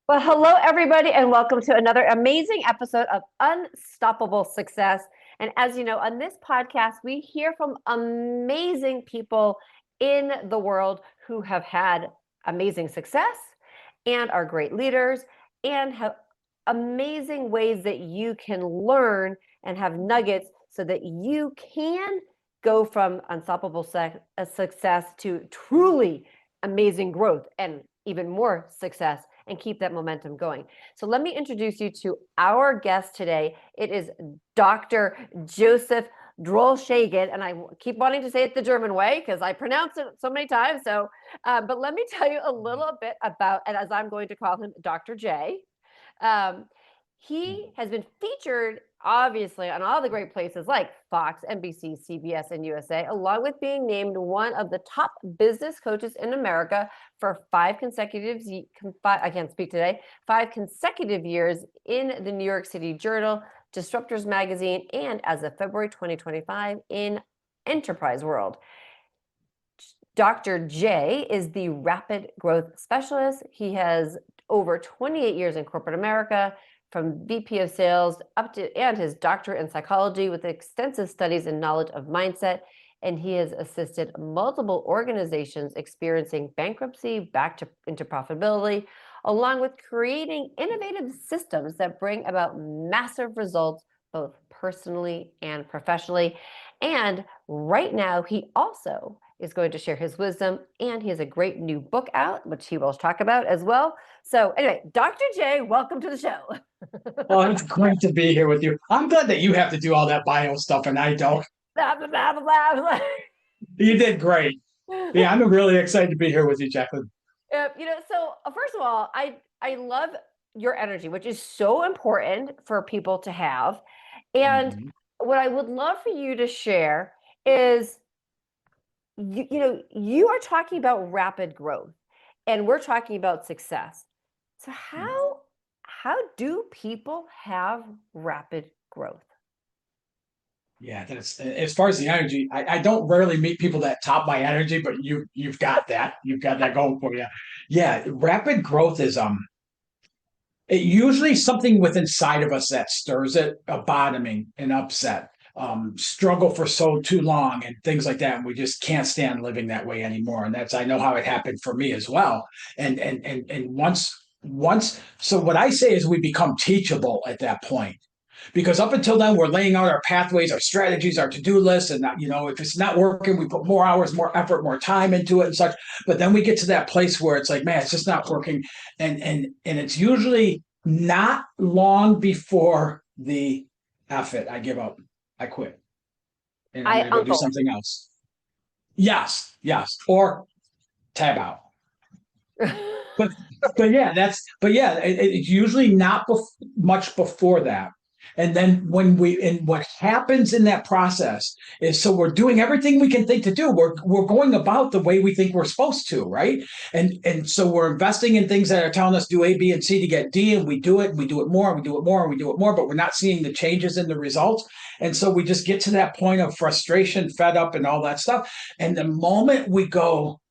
Well, hello, everybody, and welcome to another amazing episode of Unstoppable Success. And as you know, on this podcast, we hear from amazing people in the world who have had amazing success and are great leaders and have amazing ways that you can learn and have nuggets so that you can go from unstoppable success to truly amazing growth and even more success and keep that momentum going. So let me introduce you to our guest today. It is Dr. Joseph Drolshagen, and I keep wanting to say it the German way because I pronounce it so many times. But let me tell you a little bit about, and as I'm going to call him Dr. J. He has been featured, obviously, on all the great places like Fox, NBC, CBS, and USA, along with being named one of the top business coaches in America for 5 consecutive years in the New York City Journal, Disruptors Magazine, and as of February 2025 in Enterprise World. Dr. J is the rapid growth specialist. He has over 28 years in corporate America, from VP of sales up to, and his doctorate in psychology with extensive studies and knowledge of mindset. And he has assisted multiple organizations experiencing bankruptcy back into profitability, along with creating innovative systems that bring about massive results, both personally and professionally. And right now, he also is going to share his wisdom, and he has a great new book out, which he will talk about as well. So anyway, Dr. J, welcome to the show. Oh, it's great to be here with you. I'm glad that you have to do all that bio stuff and I don't. Blah, blah, blah, blah, blah. You did great. Yeah, I'm really excited to be here with you, Jacqueline. So first of all, I love your energy, which is so important for people to have. And Mhm. what I would love for you to share is, you are talking about rapid growth, and we're talking about success. So how do people have rapid growth? Yeah, that's as far as the energy. I don't rarely meet people that top my energy, but you've got that. You've got that going for you. Yeah, rapid growth is it usually something within inside of us that stirs it, a bottoming, an upset, struggle for so too long, and things like that. And we just can't stand living that way anymore. And that's I know how it happened for me as well. And once, so what I say is we become teachable at that point. Because up until then, we're laying out our pathways, our strategies, our to-do lists, and if it's not working, we put more hours, more effort, more time into it, and such. But then we get to that place where it's like, man, it's just not working, and it's usually not long before the F it, I give up, I quit, and I'm I going to go do uncle. something else. Yes, or tab out. But it's usually not much before that. And then what happens in that process is, so we're doing everything we can think to do. We're going about the way we think we're supposed to, right? And so we're investing in things that are telling us do A, B, and C to get D, and we do it, and we do it more, and we do it more, and we do it more, but we're not seeing the changes in the results. And so we just get to that point of frustration, fed up, and all that stuff. And the moment we go,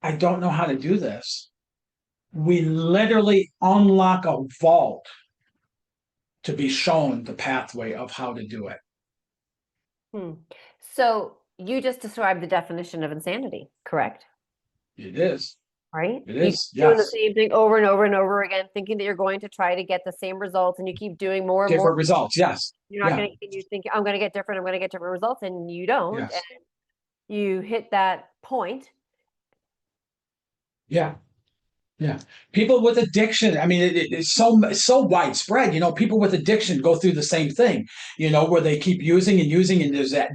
I don't know how to do this, we literally unlock a vault to be shown the pathway of how to do it. So you just described the definition of insanity, correct? It is. Right? It You is. keep doing the Yes. same thing over and over and over again, thinking that you're going to try to get the same results, and you keep doing more and more. Different results. Yes. You're not Yeah. going to, you think I'm going to get different, I'm going to get different results, and you don't. And Yes. you hit that point. Yeah. Yeah. People with addiction. I mean, it's so widespread. People with addiction go through the same thing. Where they keep using and using, and there's that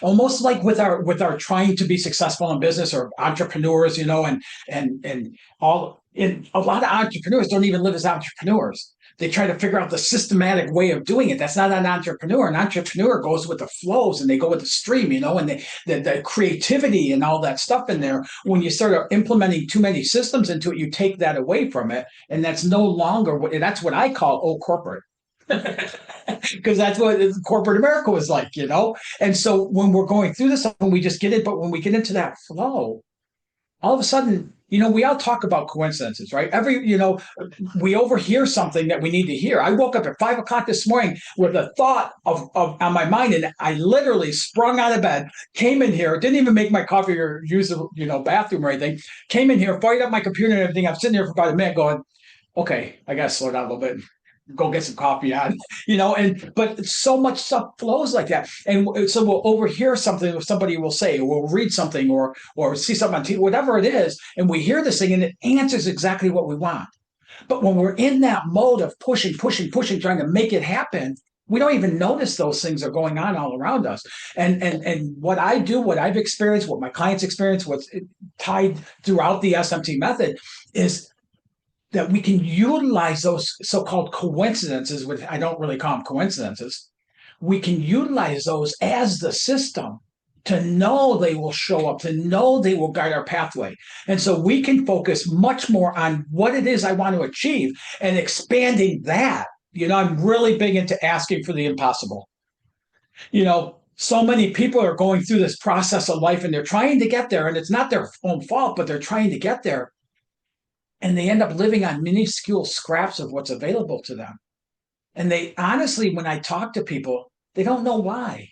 almost like with our trying to be successful in business or entrepreneurs. And all. And a lot of entrepreneurs don't even live as entrepreneurs. They try to figure out the systematic way of doing it. That's not an entrepreneur. An entrepreneur goes with the flows, and they go with the stream, and the creativity and all that stuff in there. When you start implementing too many systems into it, you take that away from it. And that's no longer that's what I call old corporate. Because that's what corporate America was like. And so when we're going through this, when we just get it, but when we get into that flow, all of a sudden, we all talk about coincidences, right? We overhear something that we need to hear. I woke up at 5 o'clock this morning with a thought of on my mind, and I literally sprung out of bed, came in here, didn't even make my coffee or use the bathroom or anything. Came in here, fired up my computer and everything. I'm sitting here for about a minute, going, okay, I gotta slow down a little bit, go get some coffee on, but so much stuff flows like that. And so we'll overhear something somebody will say, or we'll read something or see something on TV, whatever it is, and we hear this thing and it answers exactly what we want. But when we're in that mode of pushing, trying to make it happen, we don't even notice those things are going on all around us. And what I do, what I've experienced, what my clients experience, what's tied throughout the SMT method is that we can utilize those so-called coincidences, which I don't really call them coincidences. We can utilize those as the system to know they will show up, to know they will guide our pathway. And so we can focus much more on what it is I want to achieve and expanding that. I'm really big into asking for the impossible. So many people are going through this process of life and they're trying to get there, and it's not their own fault, but they're trying to get there. And they end up living on minuscule scraps of what's available to them. And they honestly, when I talk to people, they don't know why.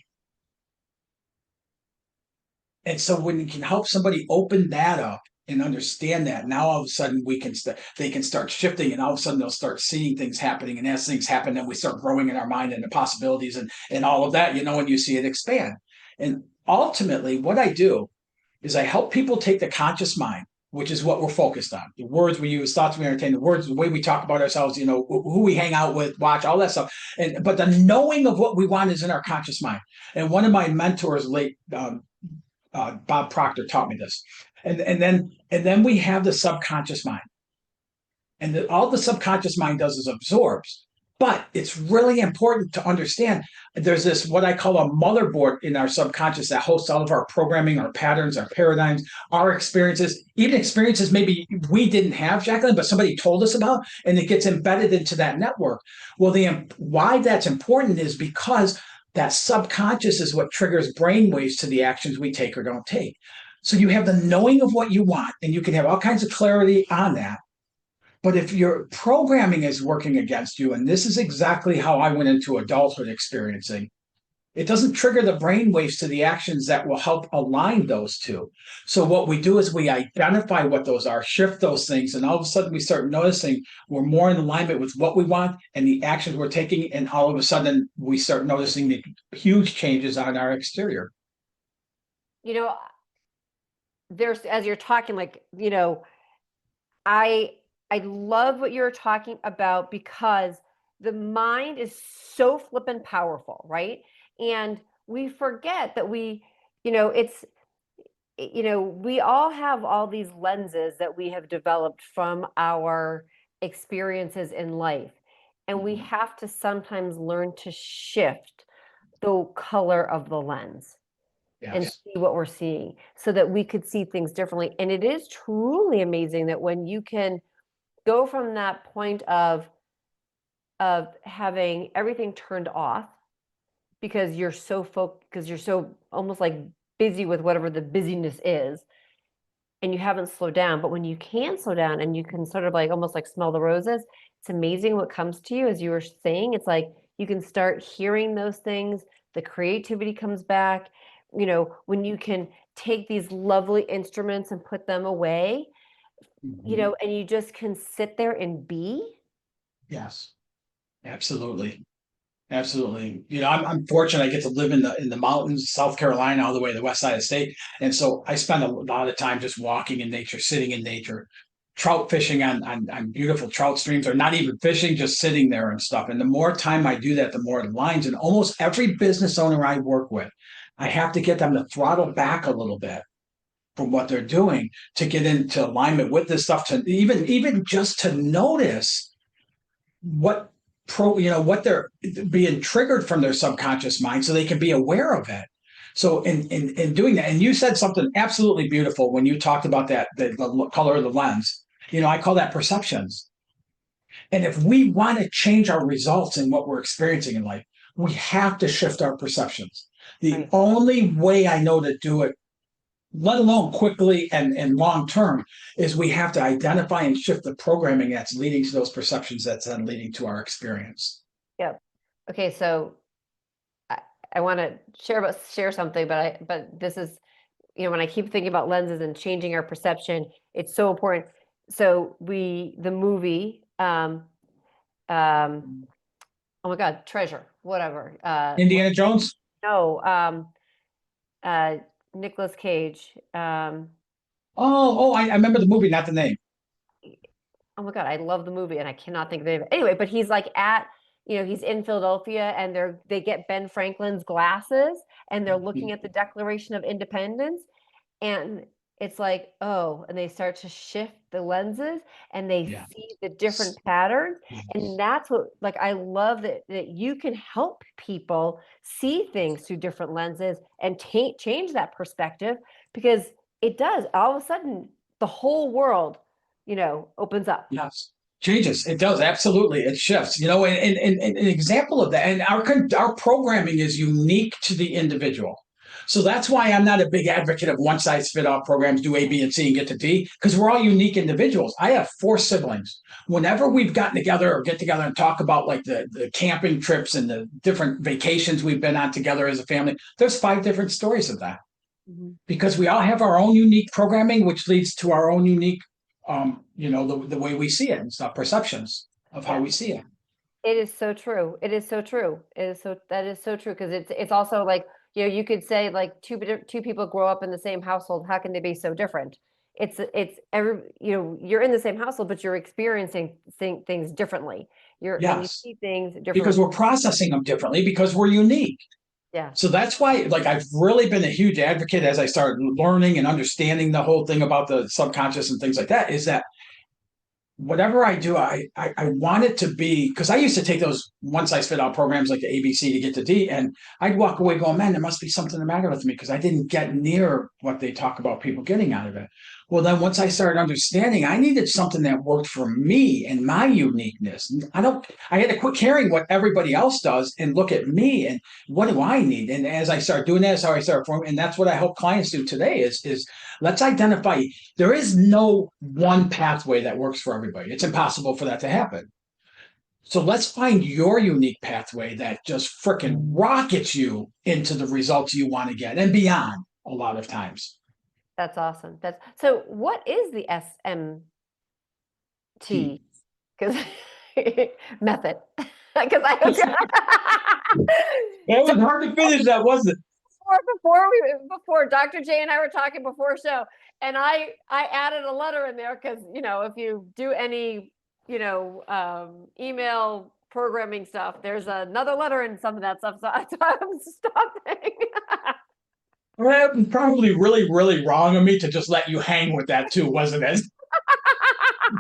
And so when you can help somebody open that up and understand that, now all of a sudden they can start shifting, and all of a sudden they'll start seeing things happening. And as things happen, then we start growing in our mind and the possibilities and all of that, and you see it expand. And ultimately, what I do is I help people take the conscious mind, which is what we're focused on. The words we use, thoughts we entertain, the words, the way we talk about ourselves, who we hang out with, watch, all that stuff. But the knowing of what we want is in our conscious mind. And one of my mentors, late Bob Proctor, taught me this. And then we have the subconscious mind. And all the subconscious mind does is absorbs. But it's really important to understand there's this, what I call a motherboard in our subconscious that hosts all of our programming, our patterns, our paradigms, our experiences, even experiences maybe we didn't have, Jacqueline, but somebody told us about, and it gets embedded into that network. Well, why that's important is because that subconscious is what triggers brainwaves to the actions we take or don't take. So you have the knowing of what you want, and you can have all kinds of clarity on that. But if your programming is working against you, and this is exactly how I went into adulthood experiencing, it doesn't trigger the brain waves to the actions that will help align those two. So what we do is we identify what those are, shift those things, and all of a sudden we start noticing we're more in alignment with what we want and the actions we're taking, and all of a sudden we start noticing the huge changes on our exterior. There's, as you're talking, I love what you're talking about, because the mind is so flippin' powerful, right? And we forget that we all have all these lenses that we have developed from our experiences in life. And we have to sometimes learn to shift the color of the lens. Yes. And see what we're seeing so that we could see things differently. And it is truly amazing that when you can go from that point of having everything turned off because you're so almost like busy with whatever the busyness is, and you haven't slowed down. But when you can slow down and you can sort of like almost like smell the roses, it's amazing what comes to you. As you were saying, it's like you can start hearing those things, the creativity comes back. When you can take these lovely instruments and put them away, and you just can sit there and be. Yes, absolutely. Absolutely. I'm fortunate. I get to live in the mountains, South Carolina, all the way to the west side of the state. And so I spend a lot of time just walking in nature, sitting in nature, trout fishing on beautiful trout streams, or not even fishing, just sitting there and stuff. And the more time I do that, the more it aligns. And almost every business owner I work with, I have to get them to throttle back a little bit from what they're doing to get into alignment with this stuff, to even just to notice what they're being triggered from their subconscious mind, so they can be aware of it. So in doing that, and you said something absolutely beautiful when you talked about that, the color of the lens. I call that perceptions. And if we want to change our results in what we're experiencing in life, we have to shift our perceptions. The only way I know to do it let alone quickly and long term, is we have to identify and shift the programming that's leading to those perceptions that's then leading to our experience. Yep. Okay, so I want to share something, but this is, when I keep thinking about lenses and changing our perception, it's so important. So the movie, oh my God, Treasure, whatever. Indiana Jones? No, Nicolas Cage. I remember the movie, not the name. Oh my God, I love the movie and I cannot think of the name. Anyway, but he's like he's in Philadelphia and they get Ben Franklin's glasses and they're looking at the Declaration of Independence, and it's like, oh, and they start to shift the lenses and they see the different patterns. And that's what, like, I love that you can help people see things through different lenses and change that perspective, because it does. All of a sudden, the whole world, opens up. Yes. Changes. It does. Absolutely. It shifts, and an example of that. And our programming is unique to the individual. So that's why I'm not a big advocate of one size fit all programs, do A, B, and C and get to D, because we're all unique individuals. I have 4 siblings. Whenever we've gotten together or get together and talk about like the camping trips and the different vacations we've been on together as a family, there's 5 different stories of that. Mm-hmm. Because we all have our own unique programming, which leads to our own unique, the way we see it and stuff, perceptions of how we see it. It is so true. It is so true. That is so true. Because it's also like, you could say like two people grow up in the same household. How can they be so different? It's you're in the same household, but you're experiencing things differently. And you see things differently because we're processing them differently because we're unique. Yeah. So that's why, like, I've really been a huge advocate as I started learning and understanding the whole thing about the subconscious and things like that, is that whatever I do, I want it to be, because I used to take those one size fit all programs like the ABC to get to D, and I'd walk away going, man, there must be something the matter with me because I didn't get near what they talk about people getting out of it. Well, then once I started understanding, I needed something that worked for me and my uniqueness. I had to quit caring what everybody else does and look at me and what do I need? And as I started doing that, that's how I started forming. And that's what I help clients do today is let's identify. There is no one pathway that works for everybody. It's impossible for that to happen. So let's find your unique pathway that just freaking rockets you into the results you want to get and beyond a lot of times. That's awesome. So what is the SMT? Because method. Because it was hard to finish that, wasn't it? Before Dr. J and I were talking before show, and I added a letter in there because if you do any email programming stuff, there's another letter in some of that stuff. So I'm stopping. Well, it was probably really, really wrong of me to just let you hang with that too, wasn't it?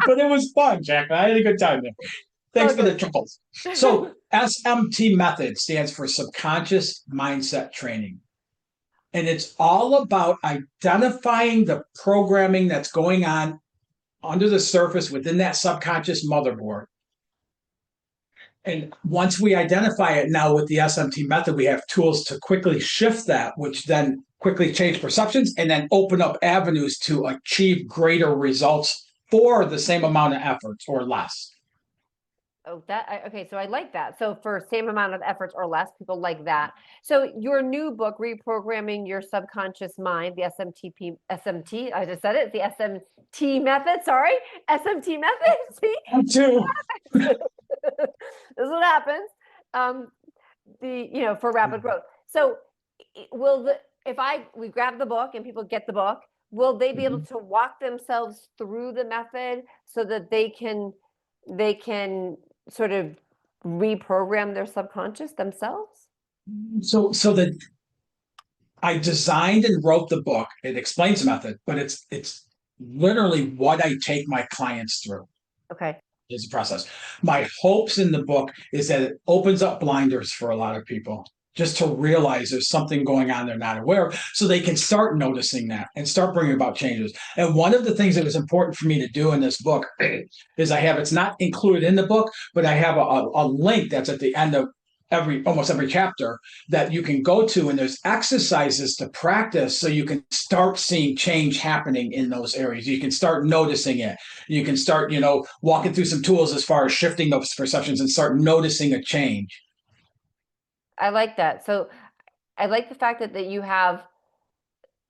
But it was fun, Jack. I had a good time there. Thanks for the chuckles. So SMT method stands for subconscious mindset training. And it's all about identifying the programming that's going on under the surface within that subconscious motherboard. And once we identify it now with the SMT method, we have tools to quickly shift that, which then quickly change perceptions and then open up avenues to achieve greater results for the same amount of efforts or less. Oh, okay. So I like that. So for same amount of efforts or less, people like that. So your new book, Reprogramming Your Subconscious Mind, the SMT, I just said it, the SMT method, sorry, SMT method. See? Me too. This is what happens. For rapid growth. So we grab the book and people get the book, will they be able to walk themselves through the method so that they can sort of reprogram their subconscious themselves? So that I designed and wrote the book. It explains the method, but it's literally what I take my clients through. Okay. It's a process. My hopes in the book is that it opens up blinders for a lot of people just to realize there's something going on they're not aware of, so they can start noticing that and start bringing about changes. And one of the things that was important for me to do in this book is it's not included in the book, but I have a link that's at the end of almost every chapter that you can go to, and there's exercises to practice so you can start seeing change happening in those areas. You can start noticing it. You can start, walking through some tools as far as shifting those perceptions and start noticing a change. I like that. So I like the fact that you have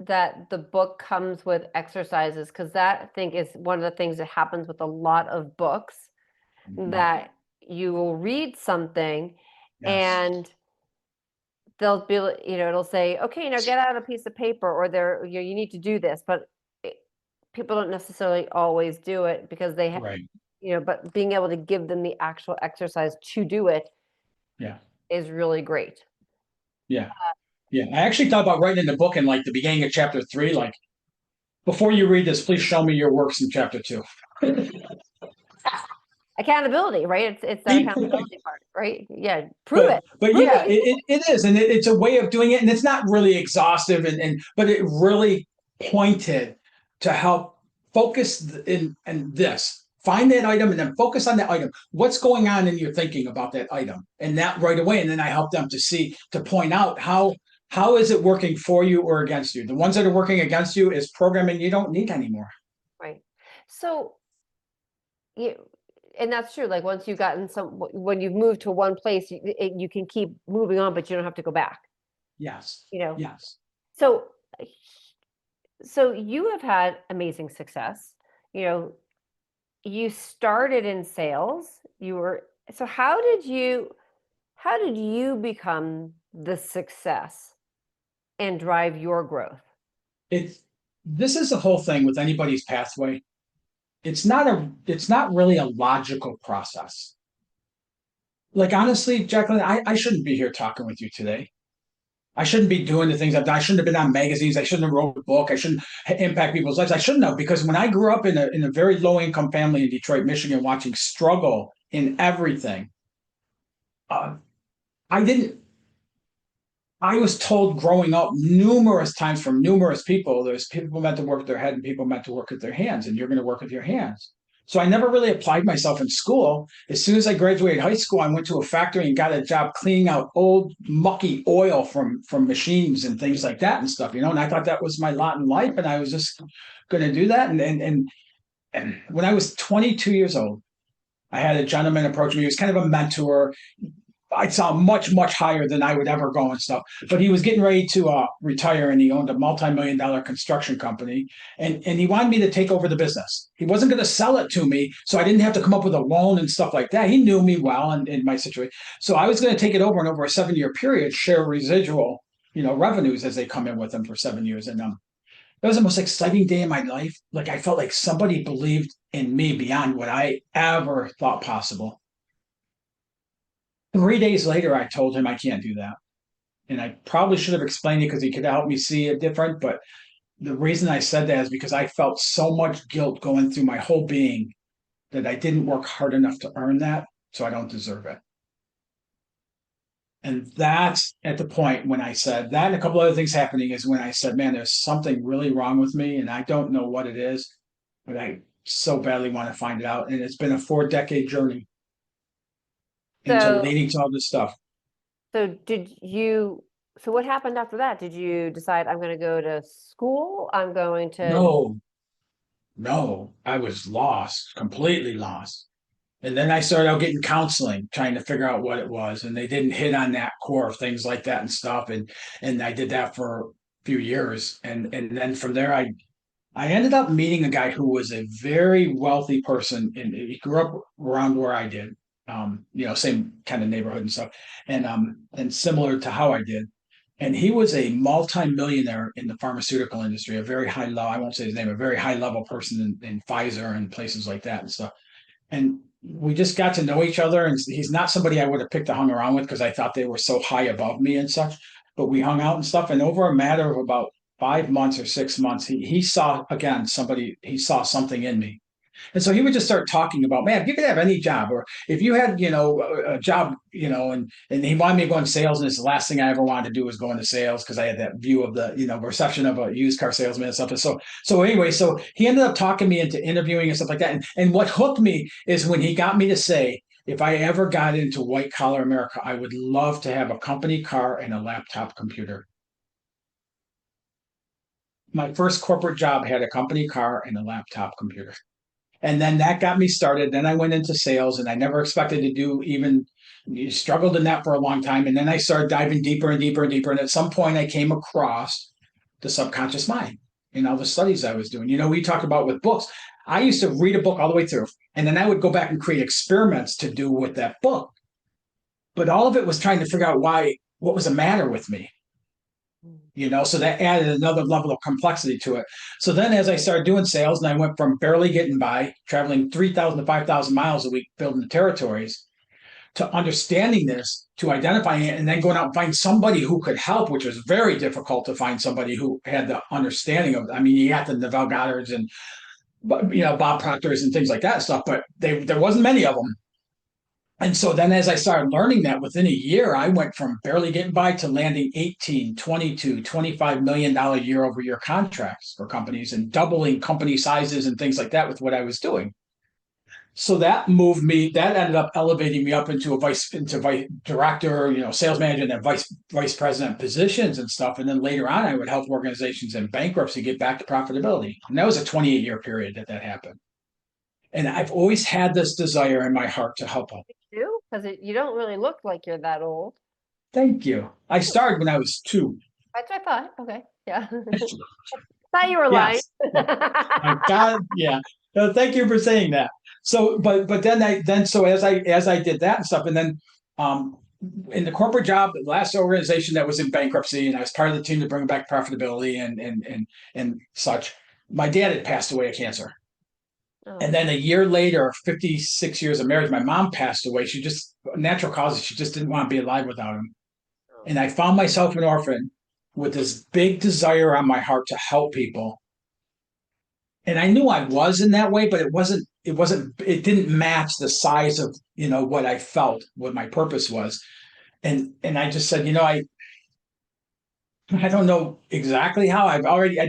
that the book comes with exercises, because that I think is one of the things that happens with a lot of books, that you will read something Yes. and they'll be, it'll say, okay, now get out a piece of paper, or you need to do this, but people don't necessarily always do it because they Right. but being able to give them the actual exercise to do it Yeah. is really great. Yeah. Yeah. I actually thought about writing in the book in like the beginning of chapter 3, like, before you read this, please show me your works in chapter 2. Accountability, right? It's that accountability part, right? Yeah, prove but it. but Prove yeah, it. it is, and it's a way of doing it, and it's not really exhaustive, and but it really pointed to help focus in this. Find that item and then focus on that item. What's going on in your thinking about that item, and that right away, and then I help them to point out how is it working for you or against you. The ones that are working against you is programming you don't need anymore. Right. So you, and that's true. Like once you've gotten when you've moved to one place, you can keep moving on, but you don't have to go back. Yes. You know. Yes. So, so you have had amazing success. You started in sales. So how did you become the success and drive your growth? It's This is the whole thing with anybody's pathway. It's not really a logical process. Like honestly, Jacqueline, I shouldn't be here talking with you today. I shouldn't be doing the things I've done. I shouldn't have been on magazines. I shouldn't have wrote a book. I shouldn't impact people's lives. I shouldn't have, because when I grew up in a very low income family in Detroit, Michigan, watching struggle in everything, uh, I didn't. I was told growing up numerous times from numerous people, there's people meant to work with their head and people meant to work with their hands, and you're going to work with your hands. So I never really applied myself in school. As soon as I graduated high school, I went to a factory and got a job cleaning out old mucky oil from machines and things like that and stuff, and I thought that was my lot in life, and I was just going to do that. And when I was 22 years old, I had a gentleman approach me. He was kind of a mentor. I saw much, much higher than I would ever go and stuff. But he was getting ready to retire, and he owned a multi-million-dollar construction company, and he wanted me to take over the business. He wasn't going to sell it to me, so I didn't have to come up with a loan and stuff like that. He knew me well in my situation, so I was going to take it over, and over a 7-year period, share residual, revenues as they come in with him for 7 years. And it was the most exciting day in my life. Like I felt like somebody believed in me beyond what I ever thought possible. 3 days later, I told him I can't do that. And I probably should have explained it because he could help me see it different. But the reason I said that is because I felt so much guilt going through my whole being that I didn't work hard enough to earn that. So I don't deserve it. And that's at the point when I said that, and a couple other things happening is when I said, man, there's something really wrong with me. And I don't know what it is, but I so badly want to find it out. And it's been a 4-decade journey into So, leading to all this stuff. so what happened after that? Did you decide, I'm going to go to school? I'm going to, No, no, I was lost, completely lost. And then I started out getting counseling, trying to figure out what it was. And they didn't hit on that core of things like that and stuff. And I did that for a few years. And then from there I ended up meeting a guy who was a very wealthy person, and he grew up around where I did. Same kind of neighborhood and stuff. And similar to how I did. And he was a multimillionaire in the pharmaceutical industry, a very high level, I won't say his name, a very high level person in Pfizer and places like that and stuff. And we just got to know each other. And he's not somebody I would have picked to hung around with because I thought they were so high above me and such. But we hung out and stuff. And over a matter of about 5 months or 6 months, he saw again he saw something in me. And so he would just start talking about, man, if you could have any job, or if you had, a job, and he wanted me to go in sales. And it's the last thing I ever wanted to do was go into sales because I had that view of the, perception of a used car salesman and stuff. And so anyway, so he ended up talking me into interviewing and stuff like that. And what hooked me is when he got me to say, if I ever got into white collar America, I would love to have a company car and a laptop computer. My first corporate job had a company car and a laptop computer. And then that got me started. Then I went into sales and I never expected to do even struggled in that for a long time. And then I started diving deeper and deeper and deeper. And at some point I came across the subconscious mind in all the studies I was doing. You know, we talked about with books. I used to read a book all the way through, and then I would go back and create experiments to do with that book. But all of it was trying to figure out what was the matter with me. You know, so that added another level of complexity to it. So then as I started doing sales and I went from barely getting by, traveling 3,000 to 5,000 miles a week, building the territories, to understanding this, to identifying it, and then going out and find somebody who could help, which was very difficult to find somebody who had the understanding of it. I mean, you got the Neville Goddards and, you know, Bob Proctors and things like that stuff, but there wasn't many of them. And so then as I started learning that within a year, I went from barely getting by to landing 18, 22, $25 million year over year contracts for companies and doubling company sizes and things like that with what I was doing. So that moved me, that ended up elevating me up into vice director, you know, sales manager, and then vice president positions and stuff. And then later on, I would help organizations in bankruptcy get back to profitability. And that was a 28-year period that happened. And I've always had this desire in my heart to help them. You? Because you don't really look like you're that old. Thank you. I started when I was 2. That's what I thought. Okay. Yeah. Thought you were lying. Yes. My God, yeah. Thank you for saying that. So, but then so as I did that and stuff, and then in the corporate job, the last organization that was in bankruptcy, and I was part of the team to bring back profitability and such. My dad had passed away of cancer. Oh. And then a year later, 56 years of marriage, my mom passed away. She just, natural causes, she just didn't want to be alive without him. And I found myself an orphan with this big desire on my heart to help people. And I knew I was in that way, but it didn't match the size of, you know, what I felt, what my purpose was. And I just said, you know, I don't know exactly how.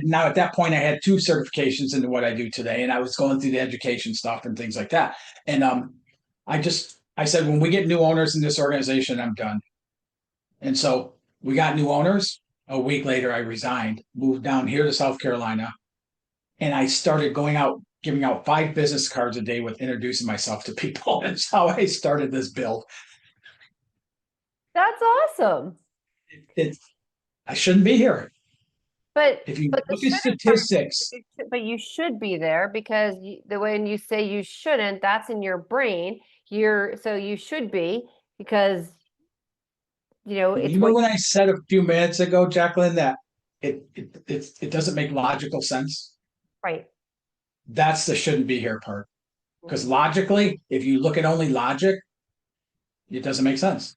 Now at that point I had 2 certifications into what I do today, and I was going through the education stuff and things like that. And I said, when we get new owners in this organization, I'm done. And so we got new owners. A week later, I resigned, moved down here to South Carolina, and I started going out, giving out 5 business cards a day with introducing myself to people. That's how I started this build. That's awesome. I shouldn't be here. But if you but look at statistics, but you should be there because the way you say you shouldn't, that's in your brain. So you should be because it's you know when I said a few minutes ago, Jacqueline, that it doesn't make logical sense. Right. That's the shouldn't be here part. Because logically, if you look at only logic, it doesn't make sense.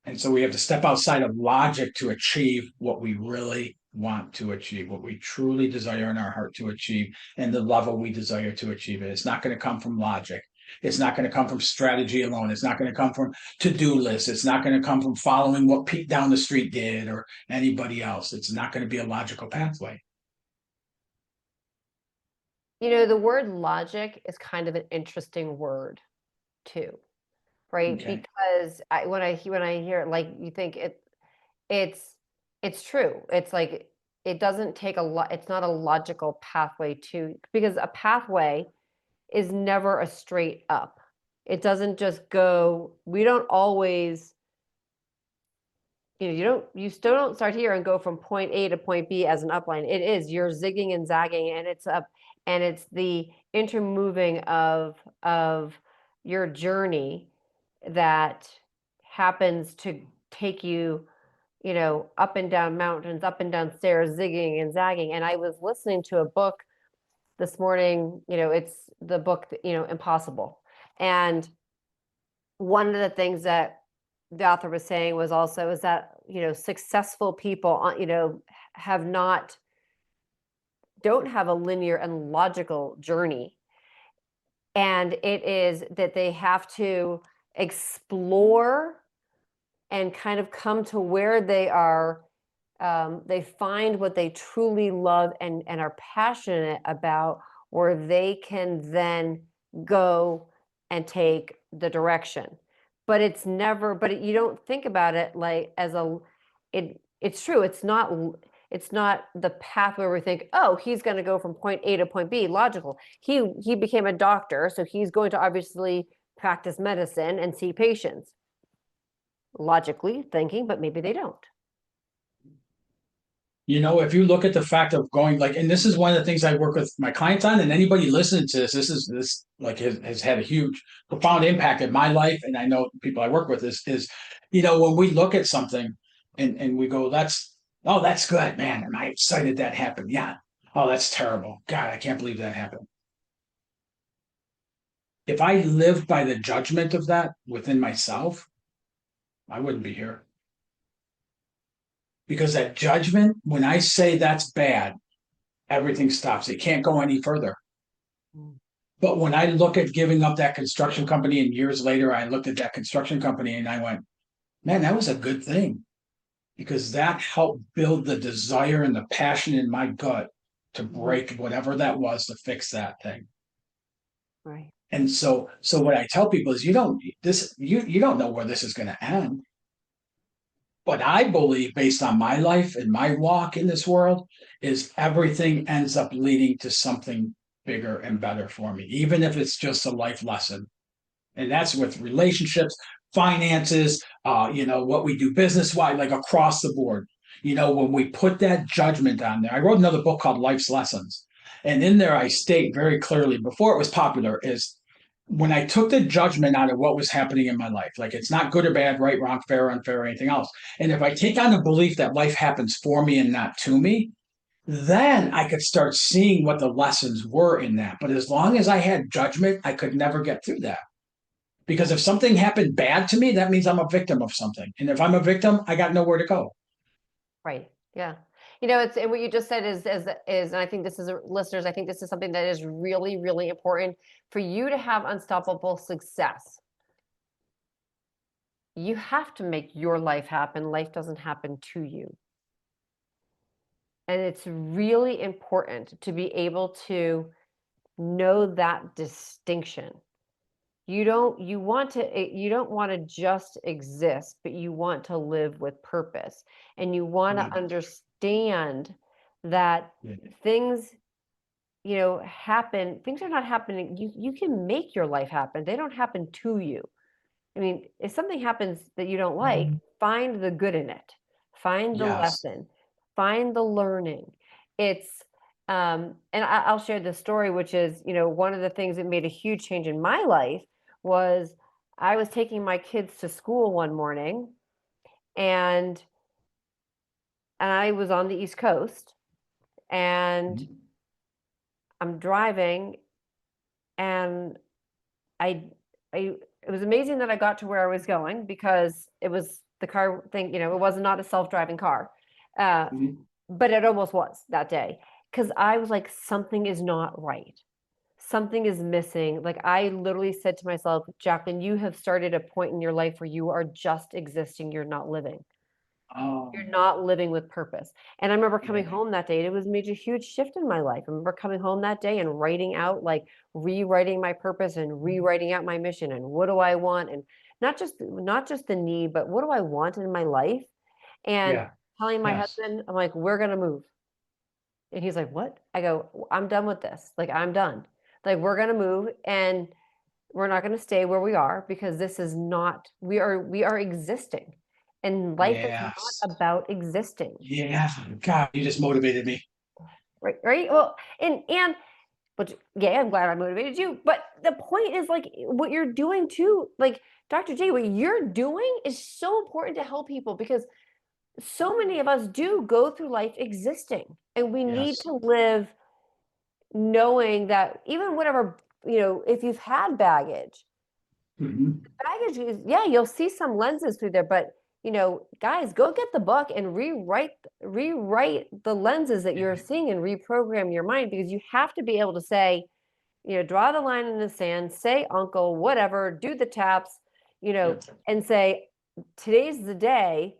And so we have to step outside of logic to achieve what we really want to achieve, what we truly desire in our heart to achieve, and the level we desire to achieve it. It's not going to come from logic. It's not going to come from strategy alone. It's not going to come from to-do lists. It's not going to come from following what Pete down the street did or anybody else. It's not going to be a logical pathway. The word logic is kind of an interesting word too, right? Okay. Because when I hear it, like you think it's true. It's like it doesn't take a lot. It's not a logical pathway because a pathway is never a straight up. It doesn't just go. We don't always. You still don't start here and go from point A to point B as an upline. You're zigging and zagging, and it's up, and it's the intermoving of your journey that happens to take you, up and down mountains, up and down stairs, zigging and zagging. And I was listening to a book this morning, it's the book, Impossible. And one of the things that the author was saying was also is that, successful people, don't have a linear and logical journey. And it is that they have to explore and kind of come to where they are. They find what they truly love and are passionate about, where they can then go and take the direction. But it's never, but you don't think about it like as it's true. It's not the path where we think, oh, he's going to go from point A to point B, logical. He became a doctor, so he's going to obviously practice medicine and see patients. Logically thinking, but maybe they don't. If you look at the fact of going like, and this is one of the things I work with my clients on, and anybody listening to this like has had a huge, profound impact in my life, and I know people I work with is when we look at something and we go, that's good, man. Am I excited that happened? Yeah. Oh, that's terrible. God, I can't believe that happened. If I lived by the judgment of that within myself, I wouldn't be here. Because that judgment, when I say that's bad, everything stops. It can't go any further. But when I look at giving up that construction company, and years later, I looked at that construction company and I went, man, that was a good thing because that helped build the desire and the passion in my gut to break whatever that was to fix that thing. Right. And so what I tell people is you don't know where this is going to end. But I believe, based on my life and my walk in this world, is everything ends up leading to something bigger and better for me, even if it's just a life lesson. And that's with relationships, finances, what we do business wise, like across the board. When we put that judgment on there, I wrote another book called Life's Lessons. And in there, I state very clearly, before it was popular, is when I took the judgment out of what was happening in my life, like it's not good or bad, right, wrong, fair, unfair, or anything else. And if I take on the belief that life happens for me and not to me, then I could start seeing what the lessons were in that. But as long as I had judgment, I could never get through that. Because if something happened bad to me, that means I'm a victim of something. And if I'm a victim, I got nowhere to go. Right. Yeah. It's and what you just said is and I think this is listeners, I think this is something that is really, really important for you to have unstoppable success. You have to make your life happen. Life doesn't happen to you. And it's really important to be able to know that distinction. You don't want to just exist, but you want to live with purpose. And you want to understand that things, happen. Things are not happening. You can make your life happen. They don't happen to you. I mean, if something happens that you don't like, find the good in it. Find the lesson. Find the learning. It's and I'll share this story, which is, one of the things that made a huge change in my life was I was taking my kids to school one morning, and I was on the East Coast, and I'm driving, and I it was amazing that I got to where I was going because it was the car thing, it was not a self-driving car. But it almost was that day because I was like, something is not right. Something is missing. Like I literally said to myself, Jacqueline, you have started a point in your life where you are just existing. You're not living. You're not living with purpose. And I remember coming home that day, and it was made a huge shift in my life. I remember coming home that day and writing out, like rewriting my purpose and rewriting out my mission and what do I want, and not just the need, but what do I want in my life? And telling my husband, I'm like, we're gonna move. And he's like, what? I go, I'm done with this. Like, I'm done. Like, we're gonna move, and we're not gonna stay where we are because this is not, we are existing. And life is not about existing. Yeah. God, you just motivated me. Right. Right. Well, but yeah, I'm glad I motivated you. But the point is, like, what you're doing too, like Dr. J, what you're doing is so important to help people because so many of us do go through life existing, and we need to live knowing that even whatever, if you've had baggage, baggage is, you'll see some lenses through there, but guys, go get the book and rewrite the lenses that you're seeing and reprogram your mind, because you have to be able to say, draw the line in the sand, say uncle, whatever, do the taps, and say, today's the day.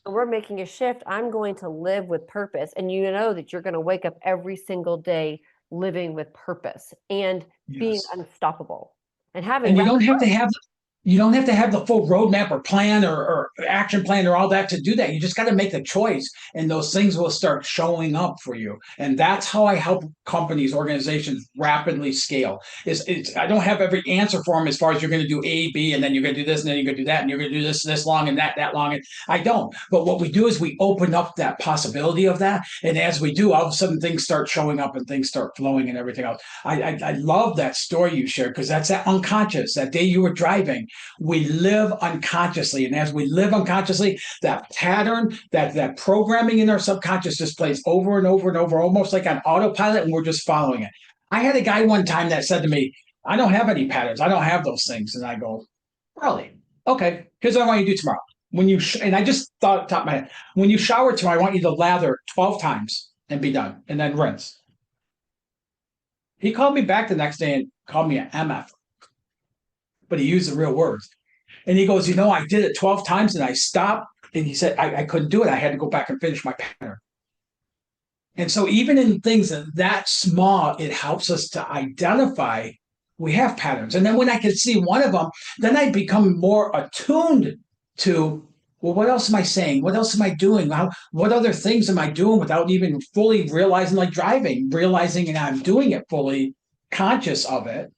We're making a shift. I'm going to live with purpose. And you know that you're going to wake up every single day living with purpose and being Yes. unstoppable and having And you don't have to have the full roadmap or plan or action plan or all that to do that. You just got to make the choice, and those things will start showing up for you. And that's how I help companies, organizations rapidly scale. I don't have every answer for them as far as you're going to do A, B, and then you're going to do this, and then you're going to do that, and you're going to do this long and that long. And I don't. But what we do is we open up that possibility of that, and as we do, all of a sudden things start showing up and things start flowing and everything else. I love that story you shared, because that's that unconscious. That day you were driving, we live unconsciously, and as we live unconsciously, that pattern, that programming in our subconscious just plays over and over and over, almost like on autopilot, and we're just following it. I had a guy one time that said to me, I don't have any patterns, I don't have those things. And I go, really? Okay, here's what I want you to do tomorrow. And I just thought at the top of my head, when you shower tomorrow, I want you to lather 12 times and be done, and then rinse. He called me back the next day and called me an MF, but he used the real words. And he goes, I did it 12 times and I stopped. And he said, I couldn't do it. I had to go back and finish my pattern. And so even in things that small, it helps us to identify we have patterns. And then when I can see one of them, then I become more attuned to, well, what else am I saying? What else am I doing? What other things am I doing without even fully realizing, like driving, realizing and I'm doing it fully conscious of it.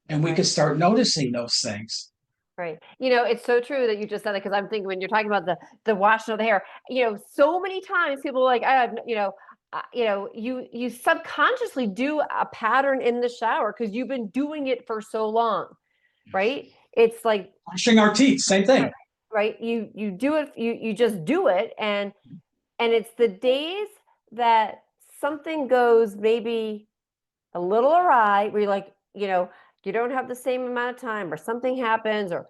And we can start noticing those things. Right. It's so true that you just said it, because I'm thinking when you're talking about the washing of the hair, so many times people are like, I have, you subconsciously do a pattern in the shower because you've been doing it for so long, right? It's like brushing our teeth, same thing. Right. You do it, you just do it. And it's the days that something goes maybe a little awry, where you're like, you don't have the same amount of time, or something happens, or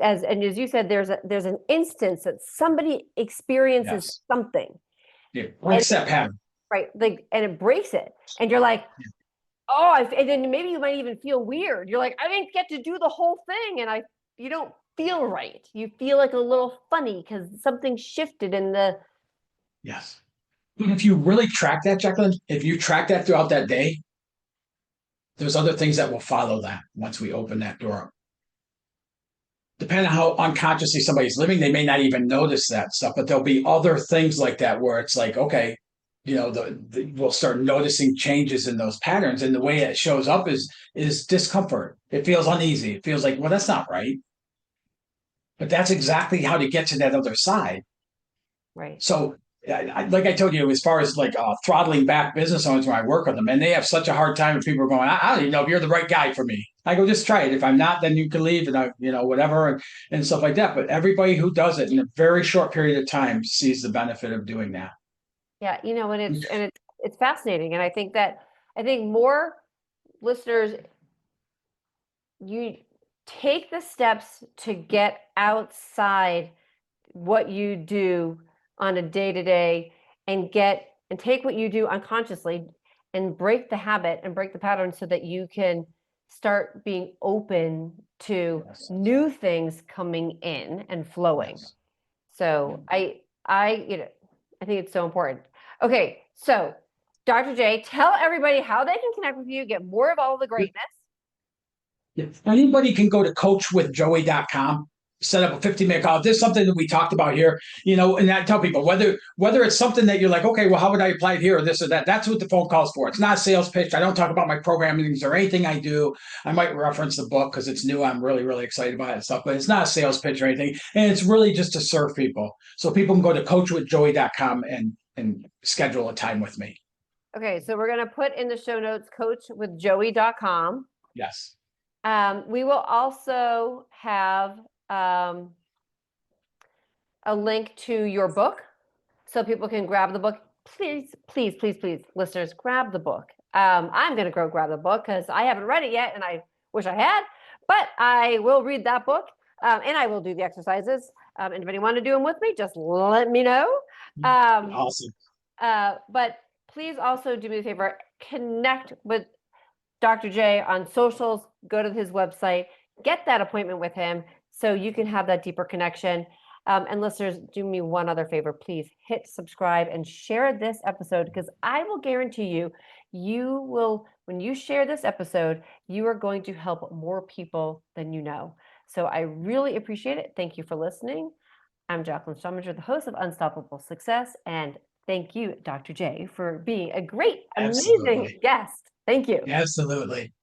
as you said, there's an instance that somebody experiences something. Yeah, breaks that pattern. Right. And it breaks it. And you're like, and then maybe you might even feel weird. You're like, I didn't get to do the whole thing. And you don't feel right. You feel like a little funny because something shifted in the. Yes. But if you really track that, Jacqueline, if you track that throughout that day, there's other things that will follow that once we open that door up. Depending on how unconsciously somebody's living, they may not even notice that stuff, but there'll be other things like that where it's like, okay, we'll start noticing changes in those patterns, and the way it shows up is discomfort. It feels uneasy. It feels like, well, that's not right. But that's exactly how to get to that other side. Right. So like I told you, as far as like throttling back business owners when I work with them, and they have such a hard time, and people are going, I don't even know if you're the right guy for me. I go, just try it. If I'm not, then you can leave, and whatever, and stuff like that. But everybody who does it in a very short period of time sees the benefit of doing that. Yeah, and it's fascinating, and I think more listeners, you take the steps to get outside what you do on a day-to-day, and take what you do unconsciously and break the habit and break the pattern, so that you can start being open to new things coming in and flowing. So I think it's so important. Okay, so Dr. J, tell everybody how they can connect with you, get more of all the greatness. Anybody can go to coachwithjoey.com, set up a 15-minute call. If there's something that we talked about here, and I tell people whether it's something that you're like, okay, well, how would I apply it here or this or that? That's what the phone call's for. It's not a sales pitch. I don't talk about my programming or anything I do. I might reference the book because it's new. I'm really, really excited about it and stuff, but it's not a sales pitch or anything. And it's really just to serve people. So people can go to coachwithjoey.com and schedule a time with me. Okay, so we're going to put in the show notes coachwithjoey.com. Yes. We will also have a link to your book, so people can grab the book. Please, please, please, please, listeners, grab the book. I'm going to go grab the book because I haven't read it yet, and I wish I had, but I will read that book, and I will do the exercises. Anybody want to do them with me, just let me know. Awesome. But please also do me a favor, connect with Dr. J on socials, go to his website, get that appointment with him so you can have that deeper connection. And listeners, do me one other favor, please hit subscribe and share this episode, because I will guarantee you, when you share this episode, you are going to help more people than you know. So I really appreciate it. Thank you for listening. I'm Jacqueline Strominger, the host of Unstoppable Success, and thank you, Dr. J, for being a great, amazing Absolutely. guest. Thank you. Absolutely.